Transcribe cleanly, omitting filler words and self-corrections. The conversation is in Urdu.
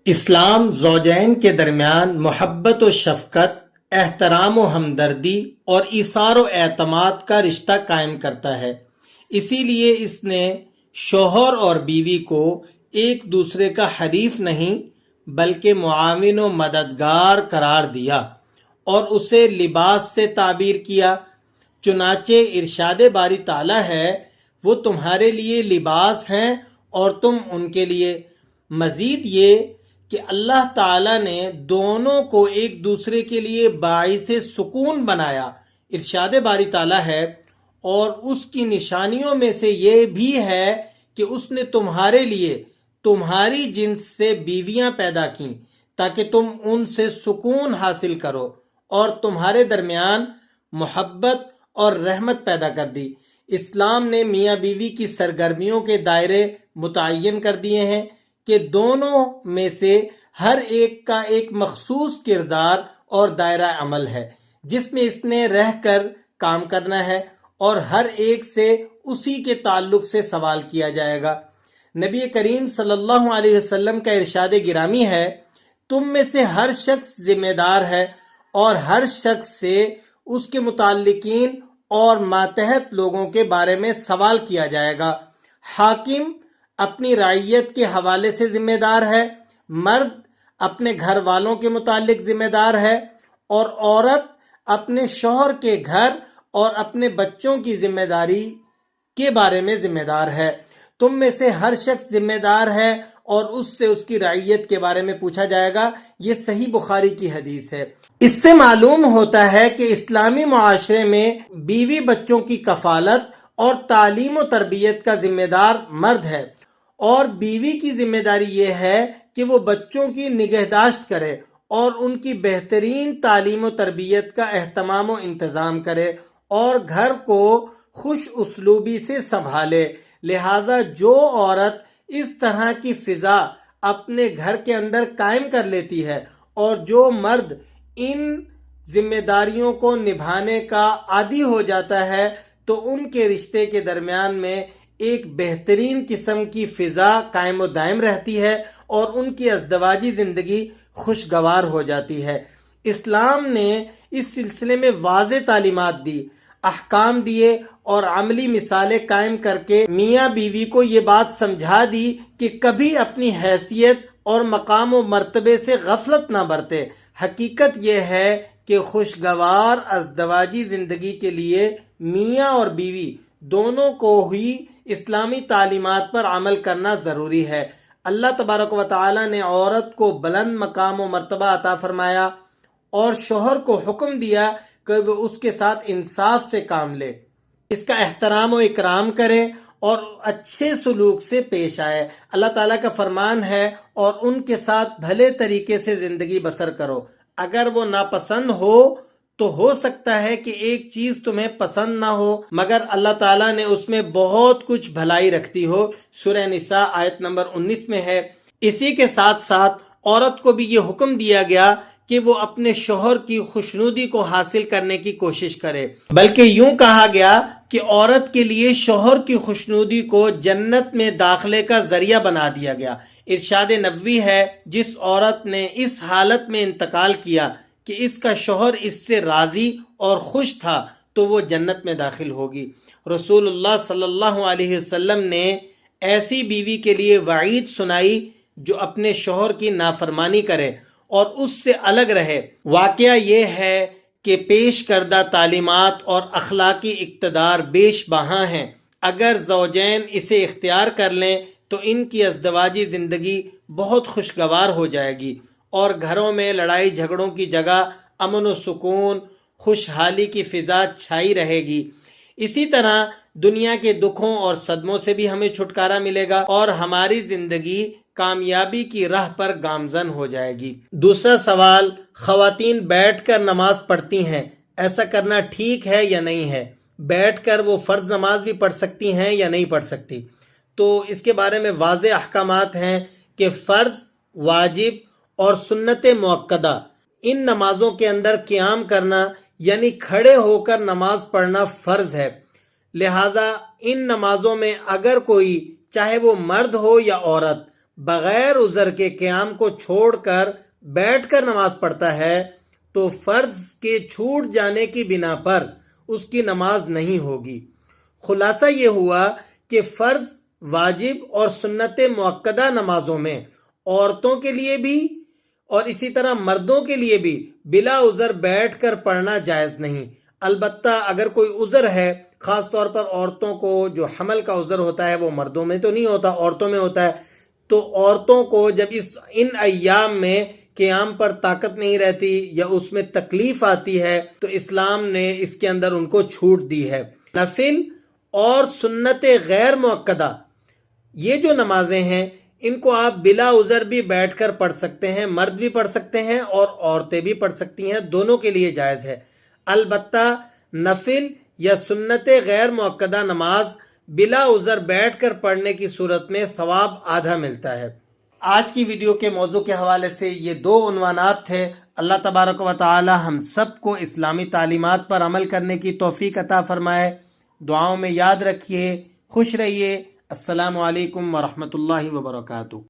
اسلام زوجین کے درمیان محبت و شفقت، احترام و ہمدردی اور ایثار و اعتماد کا رشتہ قائم کرتا ہے۔ اسی لیے اس نے شوہر اور بیوی کو ایک دوسرے کا حریف نہیں بلکہ معاون و مددگار قرار دیا اور اسے لباس سے تعبیر کیا۔ چنانچہ ارشاد باری تعالیٰ ہے، وہ تمہارے لیے لباس ہیں اور تم ان کے لیے۔ مزید یہ کہ اللہ تعالیٰ نے دونوں کو ایک دوسرے کے لیے باعث سکون بنایا۔ ارشاد باری تعالیٰ ہے، اور اس کی نشانیوں میں سے یہ بھی ہے کہ اس نے تمہارے لیے تمہاری جنس سے بیویاں پیدا کیں تاکہ تم ان سے سکون حاصل کرو، اور تمہارے درمیان محبت اور رحمت پیدا کر دی۔ اسلام نے میاں بیوی کی سرگرمیوں کے دائرے متعین کر دیے ہیں کہ دونوں میں سے ہر ایک کا ایک مخصوص کردار اور دائرہ عمل ہے جس میں اس نے رہ کر کام کرنا ہے، اور ہر ایک سے اسی کے تعلق سے سوال کیا جائے گا۔ نبی کریم صلی اللہ علیہ وسلم کا ارشاد گرامی ہے، تم میں سے ہر شخص ذمہ دار ہے اور ہر شخص سے اس کے متعلقین اور ماتحت لوگوں کے بارے میں سوال کیا جائے گا۔ حاکم اپنی رعیت کے حوالے سے ذمہ دار ہے، مرد اپنے گھر والوں کے متعلق ذمہ دار ہے، اور عورت اپنے شوہر کے گھر اور اپنے بچوں کی ذمہ داری کے بارے میں ذمہ دار ہے۔ تم میں سے ہر شخص ذمہ دار ہے اور اس سے اس کی رعیت کے بارے میں پوچھا جائے گا۔ یہ صحیح بخاری کی حدیث ہے۔ اس سے معلوم ہوتا ہے کہ اسلامی معاشرے میں بیوی بچوں کی کفالت اور تعلیم و تربیت کا ذمہ دار مرد ہے، اور بیوی کی ذمہ داری یہ ہے کہ وہ بچوں کی نگہداشت کرے اور ان کی بہترین تعلیم و تربیت کا اہتمام و انتظام کرے اور گھر کو خوش اسلوبی سے سنبھالے۔ لہذا جو عورت اس طرح کی فضا اپنے گھر کے اندر قائم کر لیتی ہے اور جو مرد ان ذمہ داریوں کو نبھانے کا عادی ہو جاتا ہے، تو ان کے رشتے کے درمیان میں ایک بہترین قسم کی فضا قائم و دائم رہتی ہے اور ان کی ازدواجی زندگی خوشگوار ہو جاتی ہے۔ اسلام نے اس سلسلے میں واضح تعلیمات دی، احکام دیے اور عملی مثالیں قائم کر کے میاں بیوی کو یہ بات سمجھا دی کہ کبھی اپنی حیثیت اور مقام و مرتبے سے غفلت نہ برتے۔ حقیقت یہ ہے کہ خوشگوار ازدواجی زندگی کے لیے میاں اور بیوی دونوں کو ہی اسلامی تعلیمات پر عمل کرنا ضروری ہے۔ اللہ تبارک و تعالی نے عورت کو بلند مقام و مرتبہ عطا فرمایا اور شوہر کو حکم دیا کہ وہ اس کے ساتھ انصاف سے کام لے، اس کا احترام و اکرام کرے اور اچھے سلوک سے پیش آئے۔ اللہ تعالیٰ کا فرمان ہے، اور ان کے ساتھ بھلے طریقے سے زندگی بسر کرو۔ اگر وہ ناپسند تو ہو سکتا ہے کہ ایک چیز تمہیں پسند نہ ہو، مگر اللہ تعالیٰ نے اس میں بہت کچھ بھلائی رکھتی ہو۔ سورہ نساء آیت نمبر 19 میں ہے۔ اسی کے ساتھ ساتھ عورت کو بھی یہ حکم دیا گیا کہ وہ اپنے شوہر کی خوشنودی کو حاصل کرنے کی کوشش کرے، بلکہ یوں کہا گیا کہ عورت کے لیے شوہر کی خوشنودی کو جنت میں داخلے کا ذریعہ بنا دیا گیا۔ ارشاد نبوی ہے، جس عورت نے اس حالت میں انتقال کیا کہ اس کا شوہر اس سے راضی اور خوش تھا تو وہ جنت میں داخل ہوگی۔ رسول اللہ صلی اللہ علیہ وسلم نے ایسی بیوی کے لیے وعید سنائی جو اپنے شوہر کی نافرمانی کرے اور اس سے الگ رہے۔ واقعہ یہ ہے کہ پیش کردہ تعلیمات اور اخلاقی اقتدار بیش بہا ہیں۔ اگر زوجین اسے اختیار کر لیں تو ان کی ازدواجی زندگی بہت خوشگوار ہو جائے گی، اور گھروں میں لڑائی جھگڑوں کی جگہ امن و سکون، خوشحالی کی فضا چھائی رہے گی۔ اسی طرح دنیا کے دکھوں اور صدموں سے بھی ہمیں چھٹکارا ملے گا اور ہماری زندگی کامیابی کی راہ پر گامزن ہو جائے گی۔ دوسرا سوال، خواتین بیٹھ کر نماز پڑھتی ہیں، ایسا کرنا ٹھیک ہے یا نہیں ہے؟ بیٹھ کر وہ فرض نماز بھی پڑھ سکتی ہیں یا نہیں پڑھ سکتی؟ تو اس کے بارے میں واضح احکامات ہیں کہ فرض، واجب اور سنت موقدہ ان نمازوں کے اندر قیام کرنا یعنی کھڑے ہو کر نماز پڑھنا فرض ہے۔ لہٰذا ان نمازوں میں اگر کوئی، چاہے وہ مرد ہو یا عورت، بغیر عذر کے قیام کو چھوڑ کر بیٹھ کر نماز پڑھتا ہے تو فرض کے چھوٹ جانے کی بنا پر اس کی نماز نہیں ہوگی۔ خلاصہ یہ ہوا کہ فرض، واجب اور سنت مؤکدہ نمازوں میں عورتوں کے لیے بھی اور اسی طرح مردوں کے لیے بھی بلا عذر بیٹھ کر پڑھنا جائز نہیں۔ البتہ اگر کوئی عذر ہے، خاص طور پر عورتوں کو جو حمل کا عذر ہوتا ہے وہ مردوں میں تو نہیں ہوتا، عورتوں میں ہوتا ہے، تو عورتوں کو جب ان ایام میں قیام پر طاقت نہیں رہتی یا اس میں تکلیف آتی ہے تو اسلام نے اس کے اندر ان کو چھوٹ دی ہے۔ نفل اور سنت غیر مؤکدہ یہ جو نمازیں ہیں ان کو آپ بلا عذر بھی بیٹھ کر پڑھ سکتے ہیں، مرد بھی پڑھ سکتے ہیں اور عورتیں بھی پڑھ سکتی ہیں، دونوں کے لیے جائز ہے۔ البتہ نفل یا سنت غیر مؤکدہ نماز بلا عذر بیٹھ کر پڑھنے کی صورت میں ثواب آدھا ملتا ہے۔ آج کی ویڈیو کے موضوع کے حوالے سے یہ 2 عنوانات تھے۔ اللہ تبارک و تعالی ہم سب کو اسلامی تعلیمات پر عمل کرنے کی توفیق عطا فرمائے۔ دعاؤں میں یاد رکھیے، خوش رہیے۔ السلام علیکم ورحمۃ اللہ وبرکاتہ۔